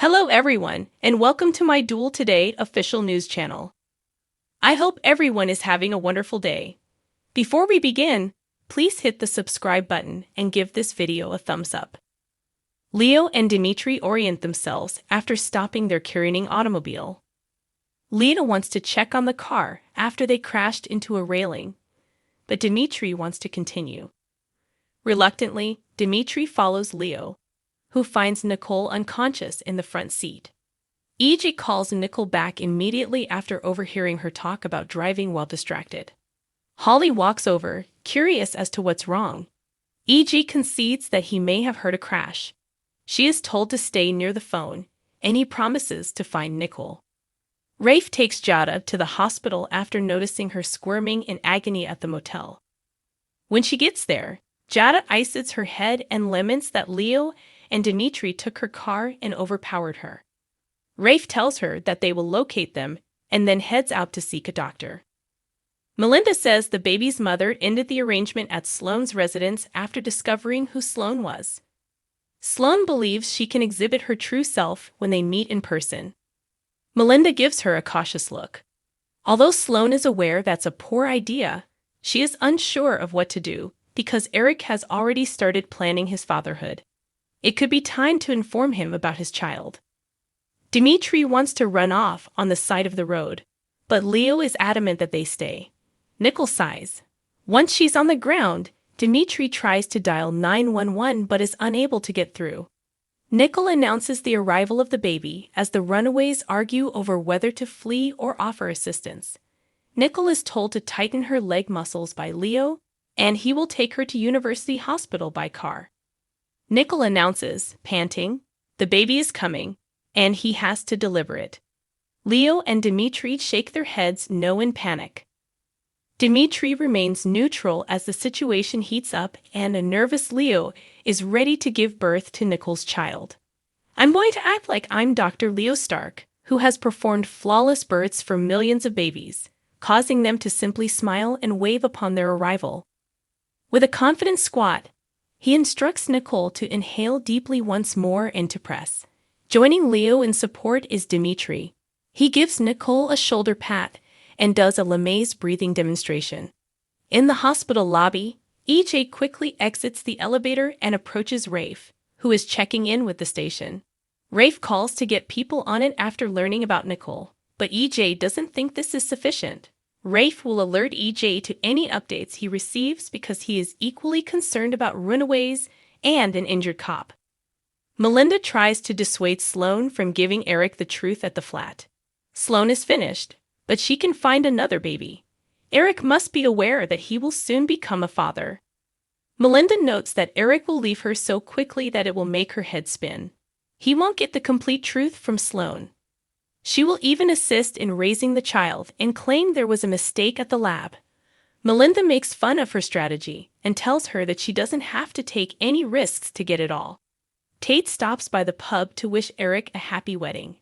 Hello everyone, and welcome to my Duel Today official news channel. I hope everyone is having a wonderful day. Before we begin, please hit the subscribe button and give this video a thumbs up. Leo and Dimitri orient themselves after stopping their careening automobile. Leo wants to check on the car after they crashed into a railing, but Dimitri wants to continue. Reluctantly, Dimitri follows Leo, who finds Nicole unconscious in the front seat. EJ calls Nicole back immediately after overhearing her talk about driving while distracted. Holly walks over, curious as to what's wrong. EJ concedes that he may have heard a crash. She is told to stay near the phone, and he promises to find Nicole. Rafe takes Jada to the hospital after noticing her squirming in agony at the motel. When she gets there, Jada ices her head and laments that Leo and Dimitri took her car and overpowered her. Rafe tells her that they will locate them and then heads out to seek a doctor. Melinda says the baby's mother ended the arrangement at Sloan's residence after discovering who Sloan was. Sloan believes she can exhibit her true self when they meet in person. Melinda gives her a cautious look. Although Sloan is aware that's a poor idea, she is unsure of what to do because Eric has already started planning his fatherhood. It could be time to inform him about his child. Dimitri wants to run off on the side of the road, but Leo is adamant that they stay. Nicole sighs. Once she's on the ground, Dimitri tries to dial 911 but is unable to get through. Nicole announces the arrival of the baby as the runaways argue over whether to flee or offer assistance. Nicole is told to tighten her leg muscles by Leo, and he will take her to University Hospital by car. Nicole announces, panting, the baby is coming, and he has to deliver it. Leo and Dimitri shake their heads no in panic. Dimitri remains neutral as the situation heats up and a nervous Leo is ready to give birth to Nicole's child. I'm going to act like I'm Dr. Leo Stark, who has performed flawless births for millions of babies, causing them to simply smile and wave upon their arrival. With a confident squat, he instructs Nicole to inhale deeply once more and to press. Joining Leo in support is Dimitri. He gives Nicole a shoulder pat and does a Lamaze breathing demonstration. In the hospital lobby, EJ quickly exits the elevator and approaches Rafe, who is checking in with the station. Rafe calls to get people on it after learning about Nicole, but EJ doesn't think this is sufficient. Rafe will alert EJ to any updates he receives because he is equally concerned about runaways and an injured cop. Melinda tries to dissuade Sloan from giving Eric the truth at the flat. Sloan is finished, but she can find another baby. Eric must be aware that he will soon become a father. Melinda notes that Eric will leave her so quickly that it will make her head spin. He won't get the complete truth from Sloan. She will even assist in raising the child and claim there was a mistake at the lab. Melinda makes fun of her strategy and tells her that she doesn't have to take any risks to get it all. Tate stops by the pub to wish Eric a happy wedding.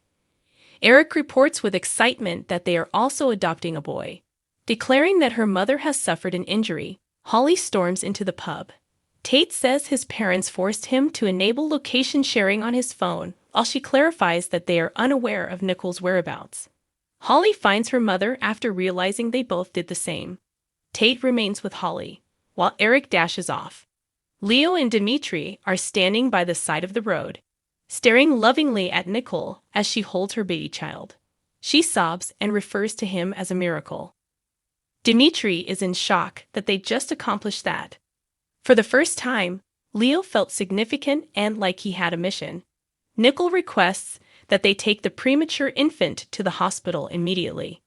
Eric reports with excitement that they are also adopting a boy. Declaring that her mother has suffered an injury, Holly storms into the pub. Tate says his parents forced him to enable location sharing on his phone, while she clarifies that they are unaware of Nicole's whereabouts. Holly finds her mother after realizing they both did the same. Tate remains with Holly, while Eric dashes off. Leo and Dimitri are standing by the side of the road, staring lovingly at Nicole as she holds her baby child. She sobs and refers to him as a miracle. Dimitri is in shock that they just accomplished that. For the first time, Leo felt significant and like he had a mission. Nicole requests that they take the premature infant to the hospital immediately.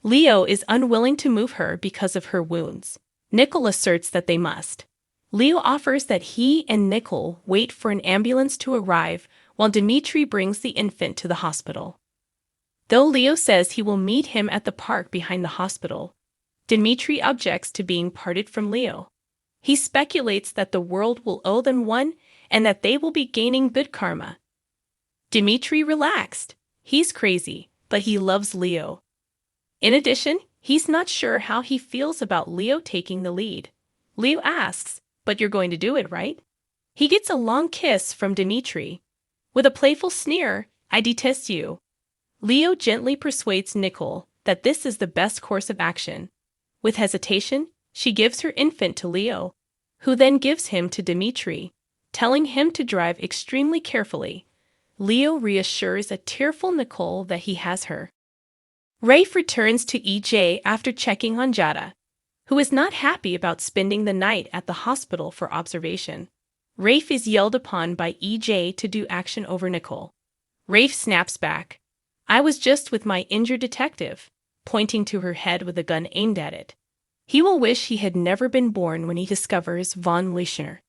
Leo is unwilling to move her because of her wounds. Nicole asserts that they must. Leo offers that he and Nicole wait for an ambulance to arrive while Dimitri brings the infant to the hospital. Though Leo says he will meet him at the park behind the hospital, Dimitri objects to being parted from Leo. He speculates that the world will owe them one and that they will be gaining good karma. Dimitri relaxed. He's crazy, but he loves Leo. In addition, he's not sure how he feels about Leo taking the lead. Leo asks, "But you're going to do it, right?" He gets a long kiss from Dimitri. With a playful sneer, "I detest you." Leo gently persuades Nicole that this is the best course of action. With hesitation, she gives her infant to Leo, who then gives him to Dimitri, telling him to drive extremely carefully. Leo reassures a tearful Nicole that he has her. Rafe returns to EJ after checking on Jada, who is not happy about spending the night at the hospital for observation. Rafe is yelled upon by EJ to do action over Nicole. Rafe snaps back, "I was just with my injured detective," pointing to her head with a gun aimed at it. He will wish he had never been born when he discovers von Leishner.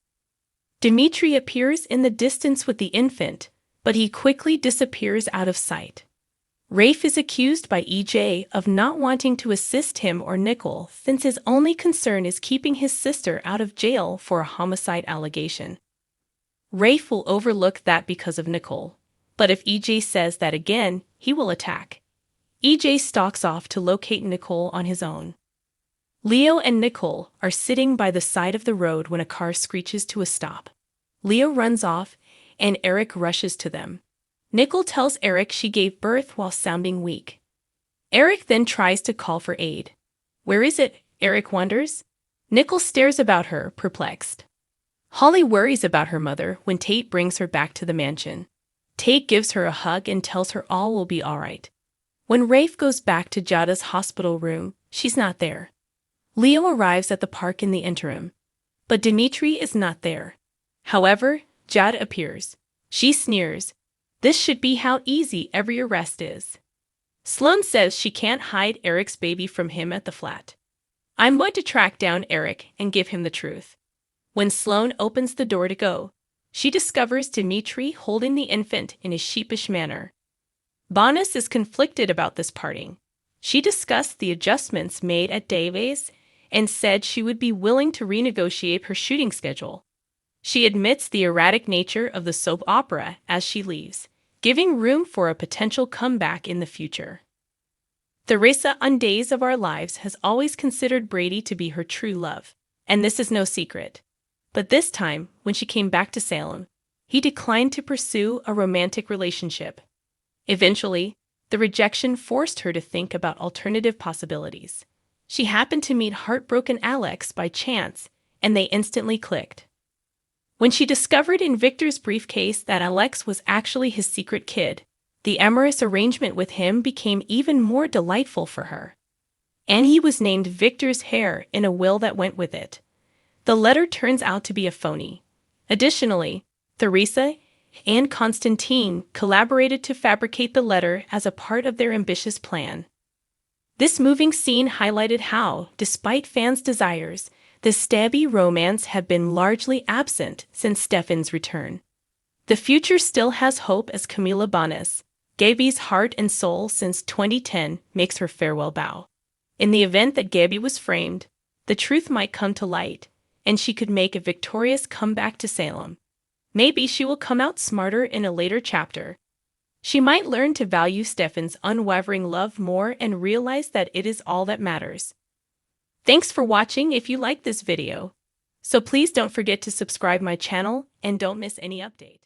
Dimitri appears in the distance with the infant, but he quickly disappears out of sight. Rafe is accused by EJ of not wanting to assist him or Nicole since his only concern is keeping his sister out of jail for a homicide allegation. Rafe will overlook that because of Nicole, but if EJ says that again, he will attack. EJ stalks off to locate Nicole on his own. Leo and Nicole are sitting by the side of the road when a car screeches to a stop. Leo runs off, and Eric rushes to them. Nicole tells Eric she gave birth while sounding weak. Eric then tries to call for aid. "Where is it?" Eric wonders. Nicole stares about her, perplexed. Holly worries about her mother when Tate brings her back to the mansion. Tate gives her a hug and tells her all will be all right. When Rafe goes back to Jada's hospital room, she's not there. Leo arrives at the park in the interim, but Dimitri is not there. However, Jada appears. She sneers, "This should be how easy every arrest is." Sloan says she can't hide Eric's baby from him at the flat. "I'm going to track down Eric and give him the truth." When Sloan opens the door to go, she discovers Dimitri holding the infant in a sheepish manner. Bonus is conflicted about this parting. She discussed the adjustments made at Davies and said she would be willing to renegotiate her shooting schedule. She admits the erratic nature of the soap opera as she leaves, giving room for a potential comeback in the future. Theresa on Days of Our Lives has always considered Brady to be her true love, and this is no secret. But this time, when she came back to Salem, he declined to pursue a romantic relationship. Eventually, the rejection forced her to think about alternative possibilities. She happened to meet heartbroken Alex by chance, and they instantly clicked. When she discovered in Victor's briefcase that Alex was actually his secret kid, the amorous arrangement with him became even more delightful for her. And he was named Victor's heir in a will that went with it. The letter turns out to be a phony. Additionally, Theresa and Constantine collaborated to fabricate the letter as a part of their ambitious plan. This moving scene highlighted how, despite fans' desires, the stabby romance had been largely absent since Stefan's return. The future still has hope as Camila Bonas, Gaby's heart and soul since 2010, makes her farewell bow. In the event that Gaby was framed, the truth might come to light, and she could make a victorious comeback to Salem. Maybe she will come out smarter in a later chapter. She might learn to value Stefan's unwavering love more and realize that it is all that matters. Thanks for watching if you liked this video. So please don't forget to subscribe my channel and don't miss any update.